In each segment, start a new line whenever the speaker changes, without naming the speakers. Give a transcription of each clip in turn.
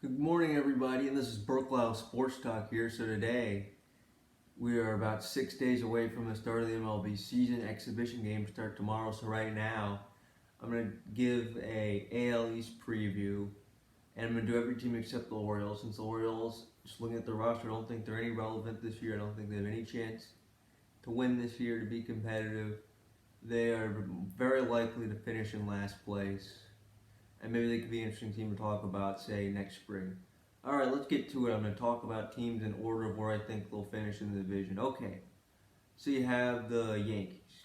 Good morning, everybody, and this is Berklow Sports Talk here. So today, we are about 6 days away from the start of the MLB season. Exhibition games start tomorrow. So right now, I'm going to give a AL East preview, and I'm going to do every team except the Orioles. Since the Orioles, just looking at the roster, I don't think they're any relevant this year. I don't think they have any chance to win this year, to be competitive. They are very likely to finish in last place, and maybe they could be an interesting team to talk about, say, next spring. All right, let's get to it. I'm going to talk about teams in order of where I think they'll finish in the division. Okay, so you have the Yankees.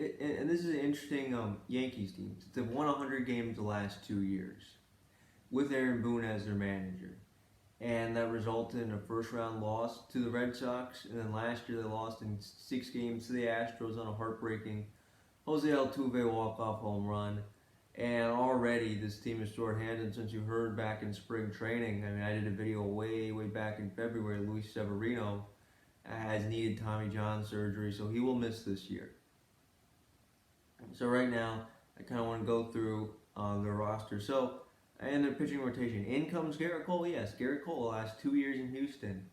And this is an interesting Yankees team. They've won 100 games the last 2 years with Aaron Boone as their manager. And that resulted in a first-round loss to the Red Sox. And then last year they lost in 6 games to the Astros on a heartbreaking Jose Altuve walk-off home run. And already this team is short-handed. Since you heard back in spring training, I mean, I did a video way back in February. Luis Severino has needed Tommy John surgery, so he will miss this year. So right now, I kind of want to go through their roster. So, and their pitching rotation. In comes Garrett Cole. Yes, Garrett Cole, the last 2 years in Houston,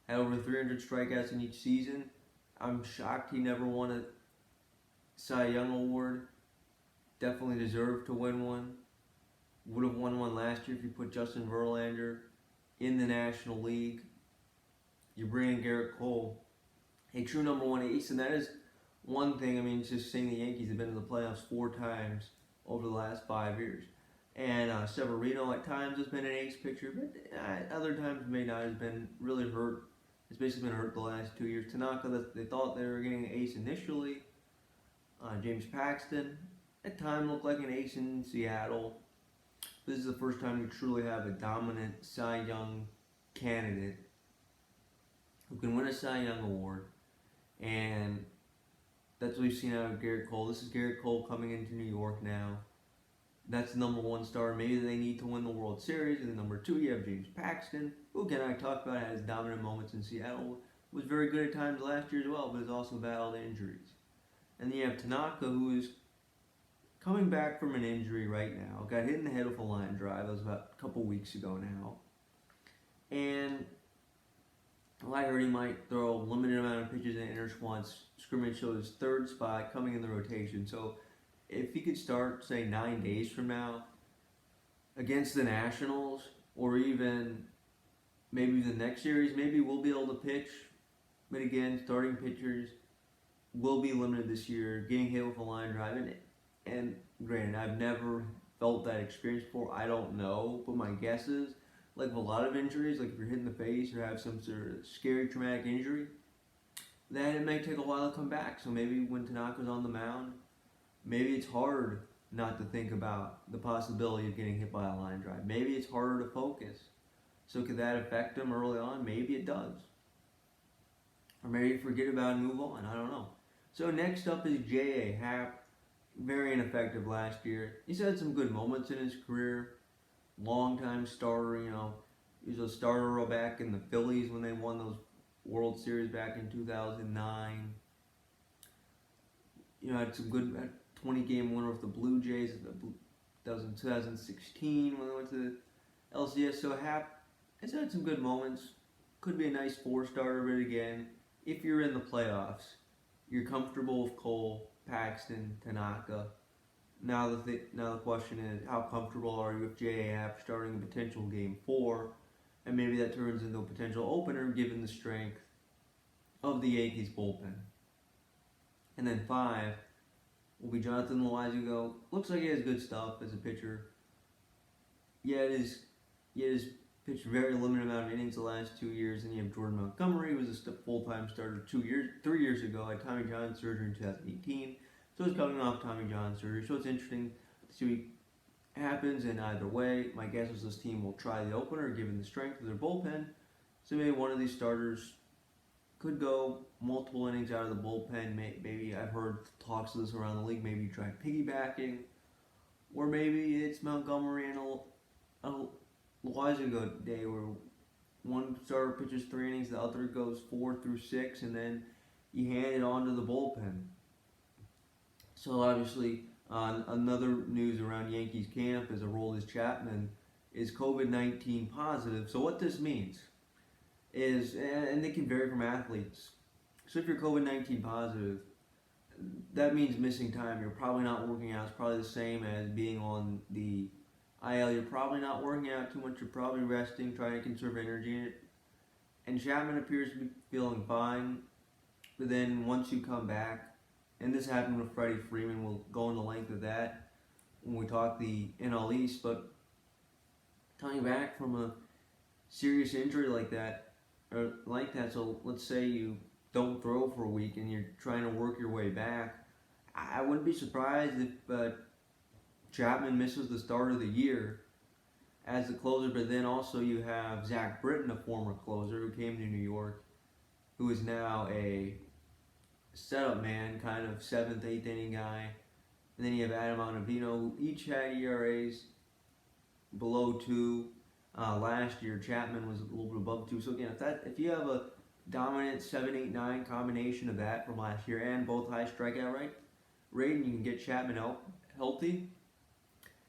had over 300 strikeouts in each season. I'm shocked he never won a Cy Young award. Definitely deserved to win one. Would have won one last year if you put Justin Verlander in the National League. You bring in Garrett Cole, a true number one ace, and that is one thing. I mean, just saying the Yankees have been in the playoffs 4 times over the last 5 years. And Severino at times has been an ace pitcher, but other times may not. Has been really hurt. It's basically been hurt the last 2 years. Tanaka, they thought they were getting an ace initially. James Paxton, at times looked like an ace in Seattle. This is the first time we truly have a dominant Cy Young candidate who can win a Cy Young award. And that's what we've seen out of Garrett Cole. This is Garrett Cole coming into New York now. That's the number 1 star. Maybe they need to win the World Series. And then number 2, you have James Paxton, who again I talked about has dominant moments in Seattle. Was very good at times last year as well, but has also battled injuries. And then you have Tanaka, who is coming back from an injury right now. Got hit in the head with a line drive. That was about a couple weeks ago now. And well, I heard he might throw a limited amount of pitches in inter-squad scrimmage, so his 3rd spot coming in the rotation. So if he could start, say, 9 days from now against the Nationals, or even maybe the next series, maybe we'll be able to pitch. But again, starting pitchers will be limited this year. Getting hit with a line drive, and granted, I've never felt that experience before. I don't know, but my guess is, like with a lot of injuries, like if you're hit in the face or have some sort of scary traumatic injury, then it may take a while to come back. So maybe when Tanaka's on the mound, maybe it's hard not to think about the possibility of getting hit by a line drive. Maybe it's harder to focus. So could that affect him early on? Maybe it does. Or maybe forget about it and move on. I don't know. So next up is J.A. Happ. Very ineffective last year. He's had some good moments in his career. Long-time starter, He was a starter back in the Phillies when they won those World Series back in 2009. Had some good 20-game winner with the Blue Jays. That was in 2016 when they went to the LCS. So Happ has had some good moments. Could be a nice 4-starter, but again, if you're in the playoffs, you're comfortable with Cole, Paxton, Tanaka. Now the question is, how comfortable are you with J.A. Happ starting a potential Game 4? And maybe that turns into a potential opener given the strength of the Yankees bullpen. And then 5 will be Jonathan Loaizaga. Looks like he has good stuff as a pitcher. Yet he's pitched a very limited amount of innings the last 2 years. And you have Jordan Montgomery, who was a full-time starter 3 years ago, had Tommy John surgery in 2018. So he's coming off Tommy John surgery. So it's interesting to see what happens in either way. My guess is this team will try the opener given the strength of their bullpen. So maybe one of these starters could go multiple innings out of the bullpen. Maybe I've heard talks of this around the league. Maybe you try piggybacking. Or maybe it's Montgomery and a Loaizaga day where one starter pitches 3 innings, the other goes 4 through 6, and then you hand it on to the bullpen. So obviously, another news around Yankees camp is Aroldis Chapman is COVID-19 positive. So what this means is, and it can vary from athletes. So if you're COVID-19 positive, that means missing time. You're probably not working out. It's probably the same as being on the IL. You're probably not working out too much. You're probably resting, trying to conserve energy. And Chapman appears to be feeling fine. But then once you come back, and this happened with Freddie Freeman, we'll go into length of that when we talk the NL East. But coming back from a serious injury like that, so let's say you don't throw for a week and you're trying to work your way back, I wouldn't be surprised if Chapman misses the start of the year as the closer. But then also you have Zach Britton, a former closer who came to New York, who is now a setup man, kind of 7th, 8th inning guy. And then you have Adam Ottavino, who each had ERAs below 2. Last year, Chapman was a little bit above 2. So again, if you have a dominant 7, 8, 9 combination of that from last year and both high strikeout rate, and you can get Chapman healthy.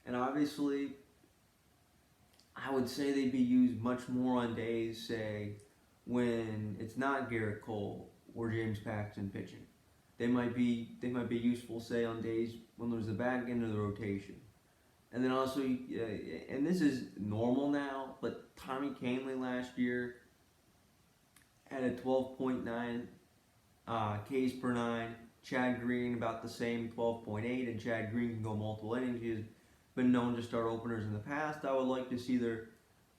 And obviously, I would say they'd be used much more on days, say, when it's not Garrett Cole or James Paxton pitching. They might be useful, say, on days when there's the back end of the rotation. And then also, and this is normal now, but Tommy Kahnle last year had a 12.9 Ks per 9. Chad Green about the same, 12.8, and Chad Green can go multiple innings. He has been known to start openers in the past. I would like to see their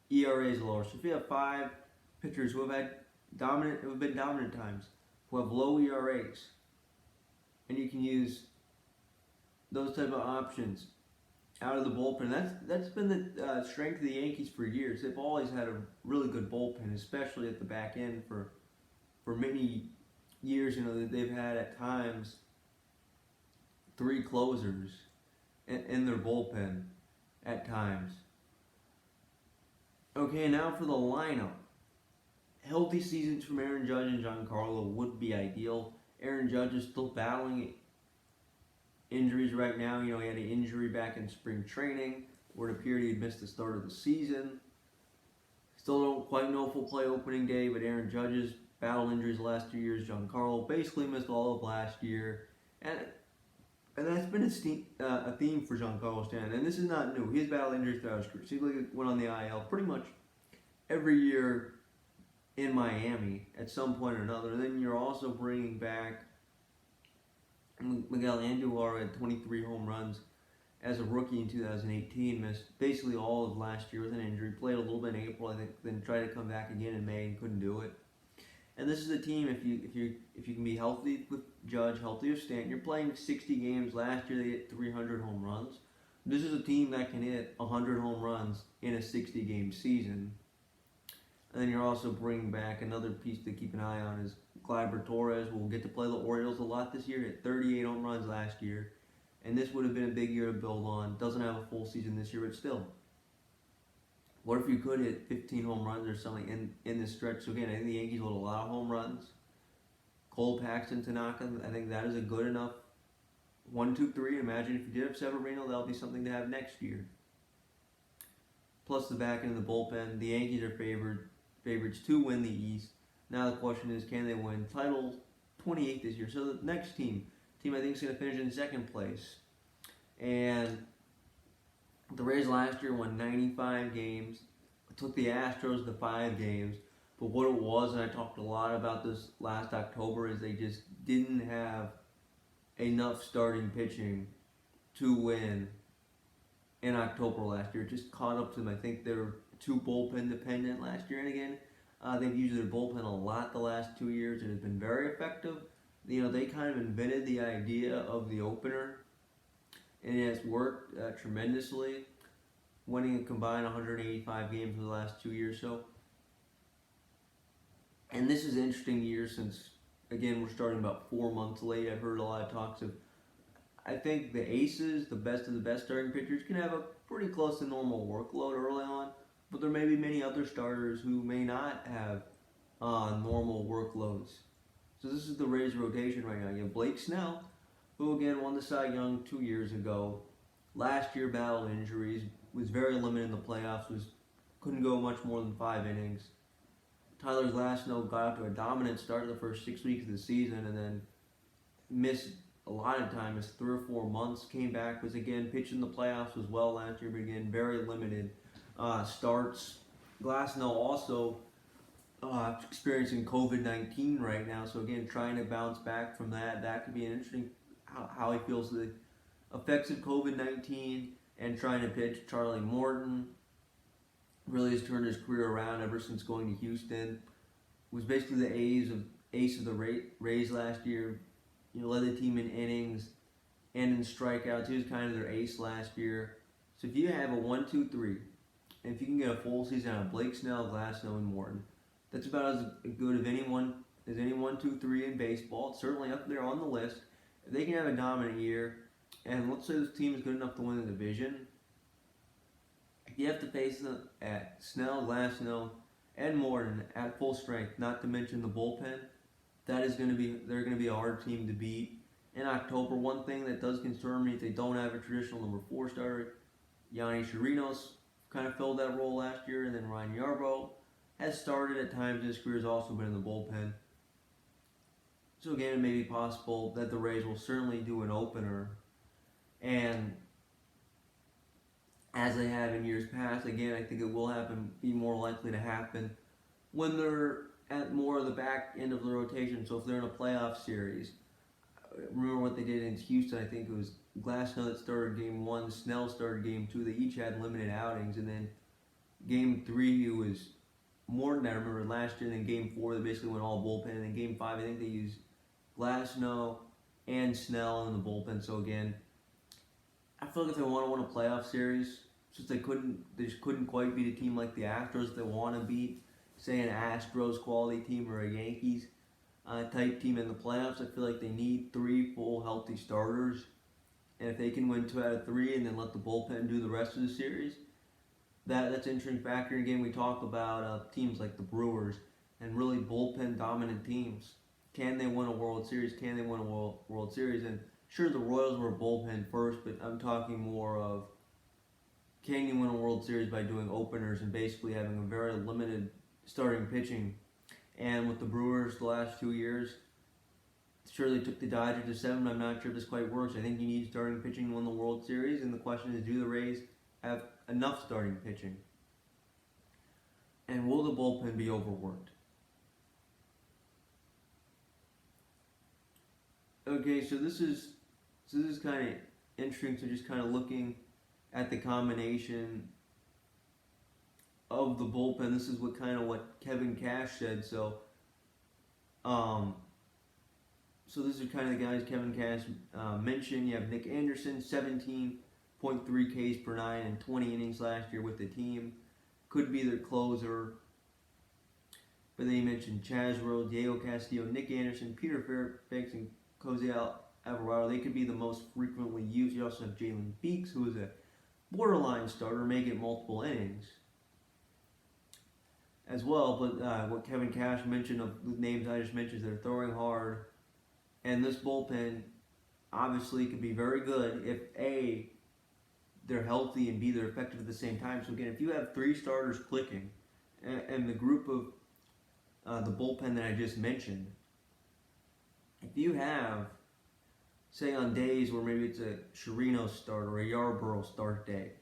ERAs lower. So if you have 5 pitchers who have been dominant times, who have low ERAs, and you can use those type of options out of the bullpen. That's been the strength of the Yankees for years. They've always had a really good bullpen, especially at the back end for many years. You know, they've had at times 3 closers in their bullpen at times. Okay, now for the lineup. Healthy seasons from Aaron Judge and Giancarlo would be ideal. Aaron Judge is still battling injuries right now. You know, he had an injury back in spring training where it appeared he had missed the start of the season. Still don't quite know if he'll play opening day, but Aaron Judge's battled injuries the last 2 years. Giancarlo basically missed all of last year. And that's been a theme for Giancarlo Stanton. And this is not new. He's battled injuries throughout his career. He went on the IL pretty much every year in Miami at some point or another. And then you're also bringing back Miguel Andujar at 23 home runs as a rookie in 2018. Missed basically all of last year with an injury. Played a little bit in April, I think, then tried to come back again in May and couldn't do it. And this is a team, if you can be healthy with Judge, healthy with Stanton, you're playing 60 games. Last year they hit 300 home runs. This is a team that can hit 100 home runs in a 60-game season. And then you're also bringing back another piece to keep an eye on is Gleyber Torres, who will get to play the Orioles a lot this year. Hit 38 home runs last year. And this would have been a big year to build on. Doesn't have a full season this year, but still. What if you could hit 15 home runs or something in this stretch? So again, I think the Yankees will hit a lot of home runs. Cole, Paxton, Tanaka, I think that is a good enough 1, 2, 3. Imagine if you did have Severino, that'll be something to have next year. Plus the back end of the bullpen. The Yankees are favorites to win the East. Now the question is, can they win title 28 this year? So the next team I think is going to finish in 2nd place. And the Rays last year won 95 games. It took the Astros to 5 games. But what it was, and I talked a lot about this last October, is they just didn't have enough starting pitching to win in October last year. It just caught up to them. I think they were too bullpen dependent last year. And again, they've used their bullpen a lot the last 2 years. It has been very effective. You know, they kind of invented the idea of the opener, and it has worked tremendously, winning a combined 185 games in the last 2 years. So, and this is an interesting year since, again, we're starting about 4 months late. I've heard a lot of talks of, I think the aces, the best of the best starting pitchers, can have a pretty close to normal workload early on, but there may be many other starters who may not have normal workloads. So this is the Rays rotation right now. You have Blake Snell, who again won the Cy Young 2 years ago. Last year battled injuries, was very limited in the playoffs. Couldn't go much more than 5 innings. Tyler Glasnow got out to a dominant start the first 6 weeks of the season, and then missed a lot of time, missed 3 or 4 months. Came back, was again pitching the playoffs as well last year, but again very limited starts. Glasnow also experiencing COVID-19 right now, so again trying to bounce back from that. That could be an interesting how he feels the effects of COVID-19 and trying to pitch. Charlie Morton really has turned his career around ever since going to Houston. Was basically the ace of the Rays last year. Led the team in innings and in strikeouts. He was kind of their ace last year. So if you have a 1-2-3, and if you can get a full season out of Blake Snell, Glasnow, and Morton, that's about as good as any 1-2-3 in baseball. It's certainly up there on the list. If they can have a dominant year, and let's say this team is good enough to win the division, you have to face them at Snell, Glasnow, and Morton at full strength, not to mention the bullpen. They're going to be a hard team to beat in October. One thing that does concern me is they don't have a traditional number 4 starter. Yanni Chirinos kind of filled that role last year, and then Ryan Yarbrough has started at times in his career, has also been in the bullpen. So again, it may be possible that the Rays will certainly do an opener, and as they have in years past, again, I think it will be more likely to happen when they're at more of the back end of the rotation. So if they're in a playoff series, remember what they did in Houston. I think it was Glasnow that started game 1, Snell started game 2. They each had limited outings, and then game 3 it was Morton, I remember last year. And then game 4 they basically went all bullpen, and then game 5 I think they used Glasnow and Snell in the bullpen. So again, I feel like if they want to win a playoff series, since they just couldn't quite beat a team like the Astros, they want to beat, say, an Astros quality team or a Yankees type team in the playoffs. I feel like they need 3 full healthy starters, and if they can win 2 out of 3 and then let the bullpen do the rest of the series, that's an interesting factor. Again, we talk about teams like the Brewers and really bullpen dominant teams. Can they win a World Series? Can they win a World Series? And sure, the Royals were bullpen first, but I'm talking more of, can you win a World Series by doing openers and basically having a very limited starting pitching? And with the Brewers the last 2 years, sure they took the Dodgers to 7. I'm not sure if this quite works. I think you need starting pitching to win the World Series, and the question is, do the Rays have enough starting pitching? And will the bullpen be overworked? Okay, so this is kind of interesting. So just kind of looking at the combination of the bullpen. This is what Kevin Cash said. So these are kind of the guys Kevin Cash mentioned. You have Nick Anderson, 17.3 Ks per 9 and 20 innings last year with the team. Could be their closer. But then he mentioned Chazro, Diego Castillo, Nick Anderson, Peter Fairbanks, and Jose Alvarado. They could be the most frequently used. You also have Jalen Beeks, who is a borderline starter, may get multiple innings as well. But what Kevin Cash mentioned of the names I just mentioned, they're throwing hard. And this bullpen obviously could be very good if A, they're healthy, and B, they're effective at the same time. So again, if you have 3 starters clicking, and the group of the bullpen that I just mentioned, if you have, say, on days where maybe it's a Chirinos start or a Yarbrough start day,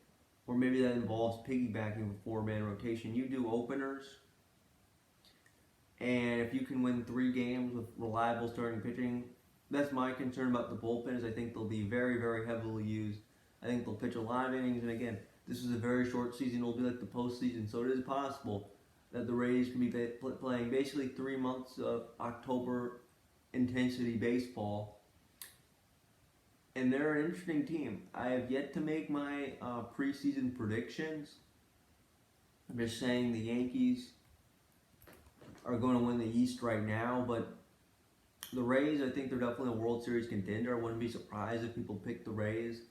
or maybe that involves piggybacking with 4-man rotation, you do openers, and if you can win 3 games with reliable starting pitching, that's my concern about the bullpen, is I think they'll be very, very heavily used. I think they'll pitch a lot of innings, and again, this is a very short season. It'll be like the postseason, so it is possible that the Rays can be playing basically 3 months of October intensity baseball, and they're an interesting team. I have yet to make my preseason predictions. I'm just saying the Yankees are going to win the East right now, but the Rays, I think they're definitely a World Series contender. I wouldn't be surprised if people pick the Rays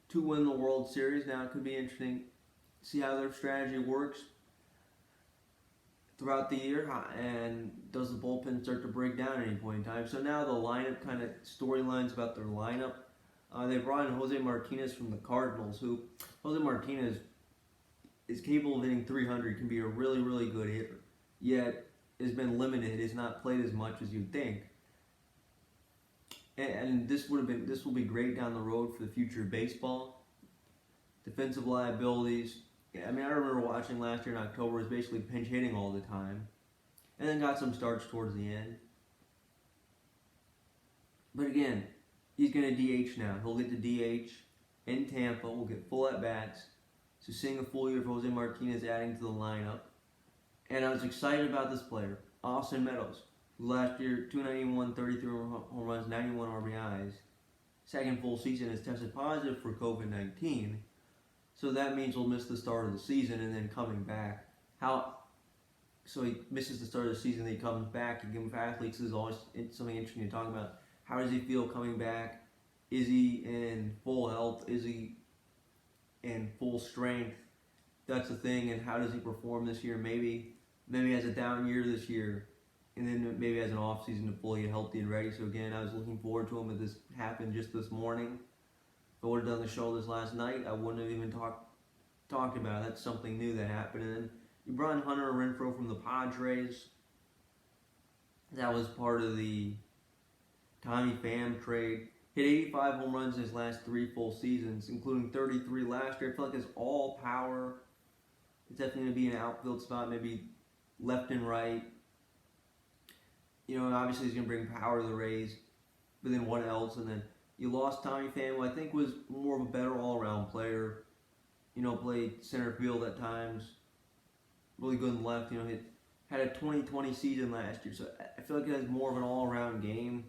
to win the World Series. Now, it could be interesting to see how their strategy works throughout the year, and does the bullpen start to break down at any point in time. So now the lineup, kind of storylines about their lineup. They brought in Jose Martinez from the Cardinals, who Jose Martinez is capable of hitting 300, can be a really, really good hitter. Yet has been limited, has not played as much as you'd think. And this will be great down the road for the future of baseball. Defensive liabilities. I mean, I remember watching last year in October, was basically pinch hitting all the time, and then got some starts towards the end. But again, he's going to DH now. He'll get to DH in Tampa. We'll get full at bats. So seeing a full year of Jose Martinez adding to the lineup. And I was excited about this player, Austin Meadows, who last year 291, 33 home runs, 91 RBIs. Second full season has tested positive for COVID-19. So that means he'll miss the start of the season and then coming back. So he misses the start of the season, then he comes back. Again, for athletes, this is always something interesting to talk about. How does he feel coming back? Is he in full health? Is he in full strength? That's the thing. And how does he perform this year? Maybe he has a down year this year, and then maybe has an off season to fully get healthy and ready. So again, I was looking forward to him. If this happened just this morning, if I would have done the show this last night, I wouldn't have even talked about it. That's something new that happened. And then you brought in Hunter Renfroe from the Padres. That was part of the Tommy Pham trade. Hit 85 home runs in his last 3 full seasons, including 33 last year. I feel like it's all power. It's definitely going to be an outfield spot, maybe left and right. You know, obviously he's going to bring power to the Rays. But then what else? And then you lost Tommy Pham, who I think was more of a better all-around player. You know, played center field at times. Really good in left. You know, had a 2020 season last year. So I feel like he has more of an all-around game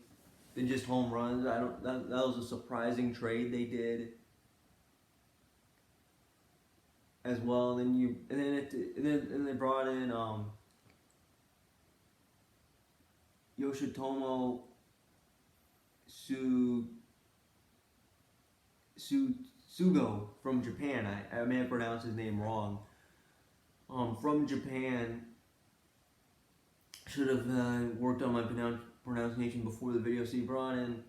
than just home runs. That was a surprising trade they did as well. And then they brought in Yoshitomo Sugo from Japan. I may have pronounced his name wrong. From Japan. Should have worked on my pronunciation before the video. So he brought him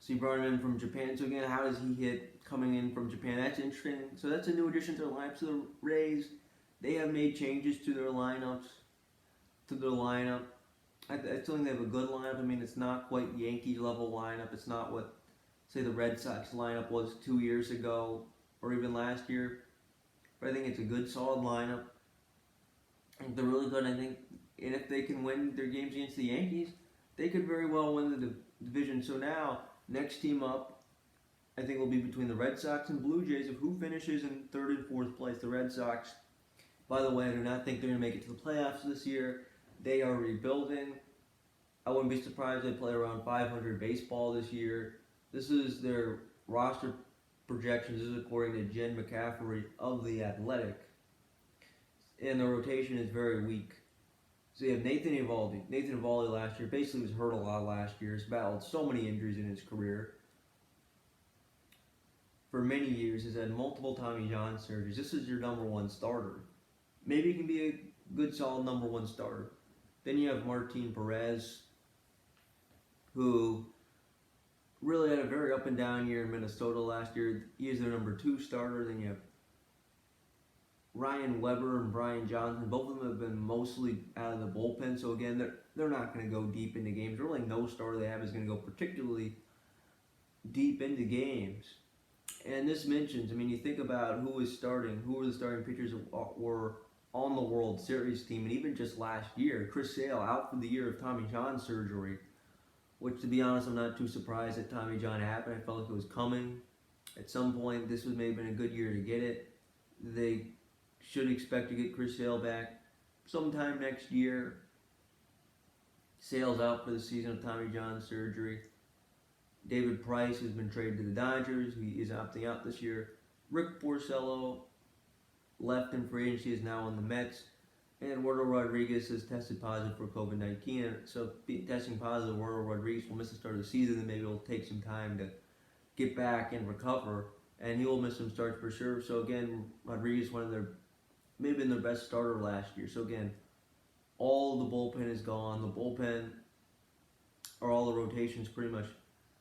in from Japan. So again, how does he hit coming in from Japan? That's interesting. So that's a new addition to their lineup. So the Rays, they have made changes to their lineups. I still think they have a good lineup. I mean, it's not quite Yankees level lineup. It's not what, say, the Red Sox lineup was 2 years ago or even last year. But I think it's a good, solid lineup. I think they're really good. I think, and if they can win their games against the Yankees, they could very well win the division. So now, next team up, I think will be between the Red Sox and Blue Jays of who finishes in 3rd and 4th place. The Red Sox, by the way, I do not think they're going to make it to the playoffs this year. They are rebuilding. I wouldn't be surprised if they play around 500 baseball this year. This is their roster projections. This is according to Jen McCaffrey of The Athletic. And the rotation is very weak. So you have Nathan Eovaldi. Nathan Eovaldi last year basically was hurt a lot last year. He's battled so many injuries in his career. For many years, he's had multiple Tommy John surgeries. This is your number 1 starter. Maybe he can be a good, solid number 1 starter. Then you have Martin Perez, who really had a very up and down year in Minnesota last year. He is their number 2 starter. Then you have Ryan Weber and Brian Johnson. Both of them have been mostly out of the bullpen. So again, they're not going to go deep into games. Really, no starter they have is going to go particularly deep into games. And this mentions, I mean, you think about who was starting, who were the starting pitchers that were on the World Series team, and even just last year, Chris Sale out for the year of Tommy John surgery, which, to be honest, I'm not too surprised that Tommy John happened. I felt like it was coming. At some point, this was maybe been a good year to get it. They should expect to get Chris Sale back sometime next year. Sale's out for the season of Tommy John surgery. David Price has been traded to the Dodgers. He is opting out this year. Rick Porcello left in free agency, is now on the Mets. And Eduardo Rodriguez has tested positive for COVID-19. So testing positive, Eduardo Rodriguez will miss the start of the season, and maybe it'll take some time to get back and recover. And he will miss some starts for sure. So again, Rodriguez, maybe been their best starter last year. So again, all the bullpen is gone. The bullpen, or all the rotations, pretty much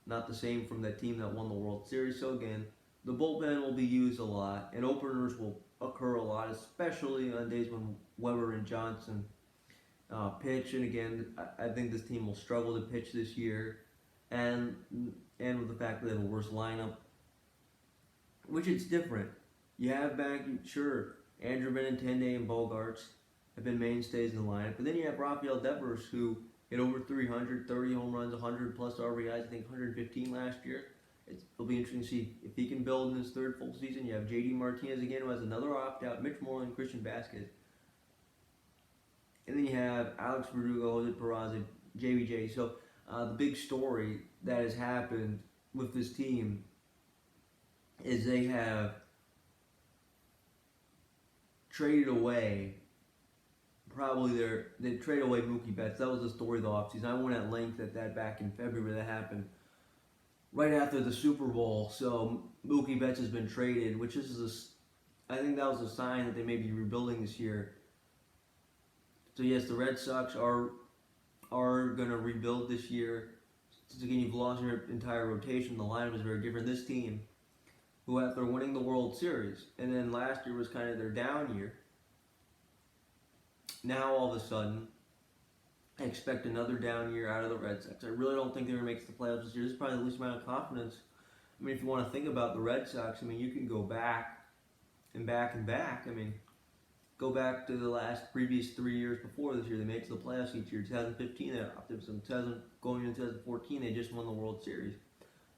not the same from that team that won the World Series. So again, the bullpen will be used a lot, and openers will occur a lot, especially on days when Weber and Johnson pitch. And again, I think this team will struggle to pitch this year, and with the fact that they have a worse lineup, which it's different. You have back, sure, Andrew Benintendi and Bogarts have been mainstays in the lineup, but then you have Rafael Devers, who hit over 300, 30 home runs, 100 plus RBIs, I think 115 last year. It'll be interesting to see if he can build in his third full season. You have JD Martinez again, who has another opt-out, Mitch Moreland, Christian Vasquez. And then you have Alex Verdugo, Jose Peraza, JBJ. So the big story that has happened with this team is they have traded away they traded away Mookie Betts. That was the story of the offseason. I went at length at that back in February. That happened right after the Super Bowl. So Mookie Betts has been traded, which I think that was a sign that they may be rebuilding this year. So yes, the Red Sox are going to rebuild this year. Since again, you've lost your entire rotation. The lineup is very different. This team, who after winning the World Series, and then last year was kind of their down year, now all of a sudden, I expect another down year out of the Red Sox. I really don't think they're going to make the playoffs this year. This is probably the least amount of confidence. I mean, if you want to think about the Red Sox, I mean, you can go back and back and back. I mean, go back to the previous 3 years before this year. They made it to the playoffs each year. 2015, they opted some. Going into 2014, they just won the World Series.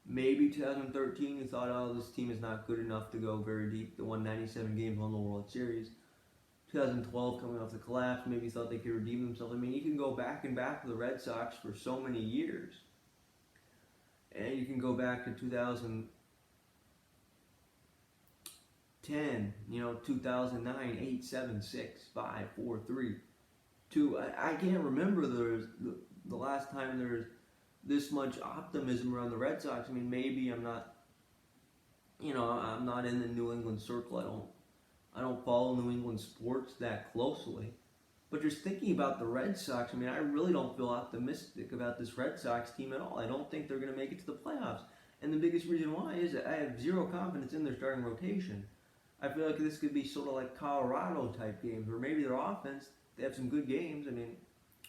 Maybe 2013, you thought, oh, this team is not good enough to go very deep. They won 97 games, won the World Series. 2012, coming off the collapse, maybe thought they could redeem themselves. I mean, you can go back and back to the Red Sox for so many years. And you can go back to 2010, 2009, 8, 7, 6, 5, 4, 3, 2. I can't remember the last time there was this much optimism around the Red Sox. I mean, maybe I'm not in the New England circle. I don't follow New England sports that closely. But just thinking about the Red Sox, I mean, I really don't feel optimistic about this Red Sox team at all. I don't think they're going to make it to the playoffs. And the biggest reason why is that I have zero confidence in their starting rotation. I feel like this could be sort of like Colorado type games, where maybe their offense, they have some good games. I mean,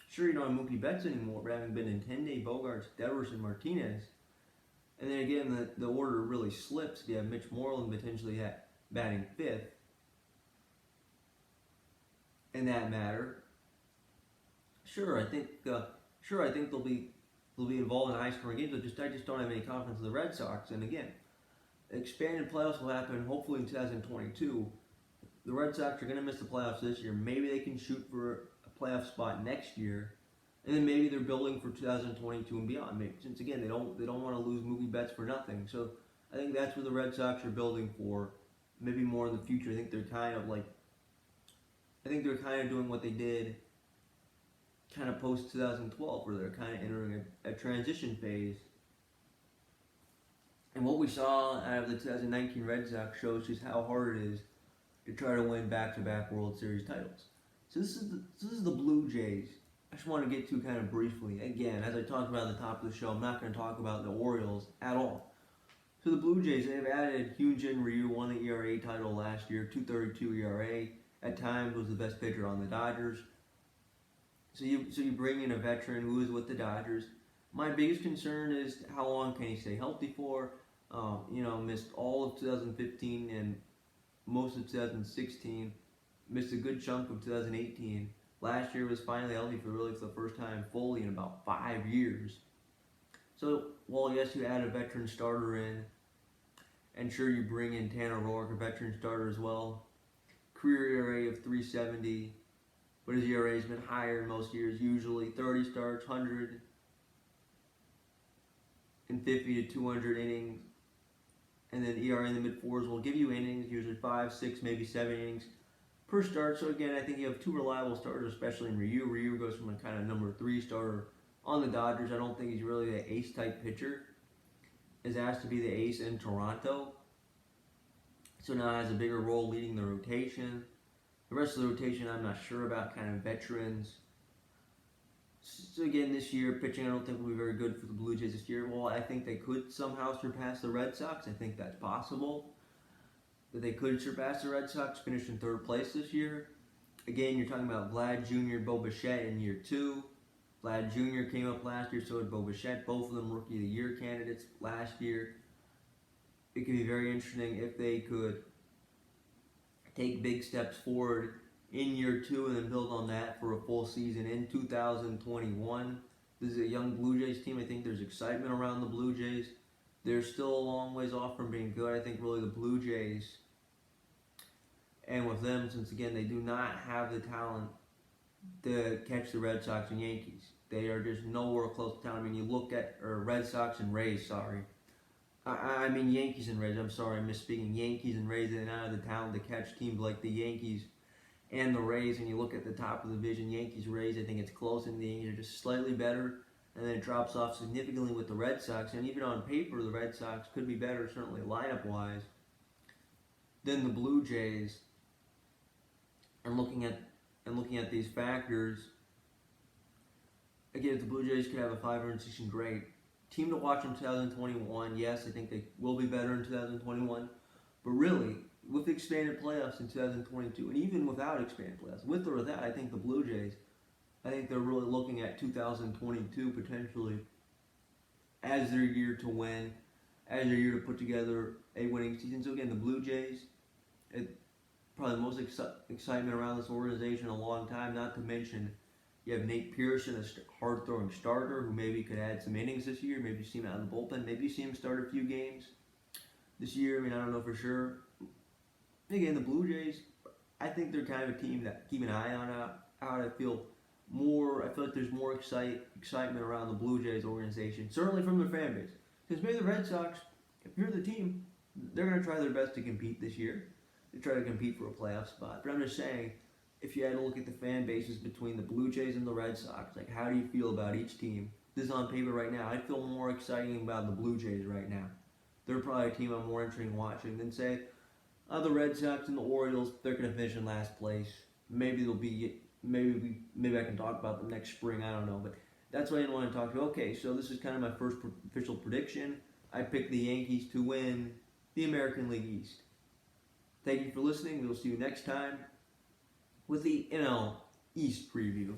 sure, you don't have Mookie Betts anymore, but having been Benintendi, Bogarts, Devers, and Martinez. And then again, the order really slips. You have Mitch Moreland potentially batting fifth. In that matter, I think they'll be involved in high-scoring games. I just don't have any confidence in the Red Sox. And again, expanded playoffs will happen hopefully in 2022. The Red Sox are going to miss the playoffs this year. Maybe they can shoot for a playoff spot next year, and then maybe they're building for 2022 and beyond. Maybe, since again they don't want to lose Mookie Betts for nothing. So I think that's what the Red Sox are building for. Maybe more in the future. I think they're kind of doing what they did kind of post 2012, where they're kind of entering a transition phase. And what we saw out of the 2019 Red Sox shows just how hard it is to try to win back-to-back World Series titles. So this is the Blue Jays. I just want to get to kind of briefly. Again, as I talked about at the top of the show, I'm not going to talk about the Orioles at all. So the Blue Jays, they've added Hyun-Jin Ryu, won the ERA title last year, 2.32 ERA. At times was the best pitcher on the Dodgers. So you bring in a veteran who is with the Dodgers. My biggest concern is how long can he stay healthy for? Missed all of 2015 and most of 2016. Missed a good chunk of 2018. Last year was finally healthy for the first time fully in about 5 years. So, well, yes, you add a veteran starter in, and sure, you bring in Tanner Roark, a veteran starter as well. Career ERA of 3.70, but his ERA has been higher in most years, usually 30 starts, 150 to 200 innings, and then ERA in the mid-4s will give you innings, usually 5, 6, maybe 7 innings per start. So again, I think you have two reliable starters, especially in Ryu. Ryu goes from a kind of number 3 starter on the Dodgers. I don't think he's really the ace-type pitcher. Is asked to be the ace in Toronto. So now has a bigger role leading the rotation. The rest of the rotation I'm not sure about, kind of veterans. So again, this year, pitching I don't think will be very good for the Blue Jays this year. Well, I think they could somehow surpass the Red Sox. I think that's possible. that they could surpass the Red Sox, finish in third place this year. Again, you're talking about Vlad Jr., Bo Bichette in year 2. Vlad Jr. came up last year, so did Bo Bichette. Both of them Rookie of the Year candidates last year. It could be very interesting if they could take big steps forward in year 2 and then build on that for a full season in 2021. This is a young Blue Jays team. I think there's excitement around the Blue Jays. They're still a long ways off from being good. I think really the Blue Jays, and with them, since again they do not have the talent to catch the Red Sox and Yankees. They are just nowhere close to talent. I mean, you look at Red Sox and Rays. Sorry, I mean Yankees and Rays. I'm sorry, I'm misspeaking. Yankees and Rays. They don't have the talent to catch teams like the Yankees and the Rays. And you look at the top of the division, Yankees, Rays. I think it's close, and the Yankees are just slightly better. And then it drops off significantly with the Red Sox. And even on paper, the Red Sox could be better, certainly lineup-wise, than the Blue Jays. And looking at these factors, again, if the Blue Jays could have a 500 season, great. Team to watch in 2021, yes, I think they will be better in 2021. But really, with the expanded playoffs in 2022, and even without expanded playoffs, with or without, I think the Blue Jays, I think they're really looking at 2022 potentially as their year to win, as their year to put together a winning season. So again, the Blue Jays, probably the most excitement around this organization in a long time. Not to mention, you have Nate Pearson, a hard-throwing starter who maybe could add some innings this year. Maybe you see him out of the bullpen. Maybe you see him start a few games this year. I mean, I don't know for sure. Again, the Blue Jays, I think they're kind of a team that keep an eye on out. I feel like there's more excitement around the Blue Jays organization, certainly from their fan base. Because maybe the Red Sox, if you're the team, they're going to try their best to compete this year. They try to compete for a playoff spot. But I'm just saying, if you had to look at the fan bases between the Blue Jays and the Red Sox, like how do you feel about each team? This is on paper right now. I feel more exciting about the Blue Jays right now. They're probably a team I'm more interested in watching than say the Red Sox and the Orioles. They're going to finish in last place. Maybe I can talk about them next spring. I don't know, but that's what I didn't want to talk to. Okay, so this is kind of my first official prediction. I picked the Yankees to win the American League East. Thank you for listening. We'll see you next time with the NL East preview.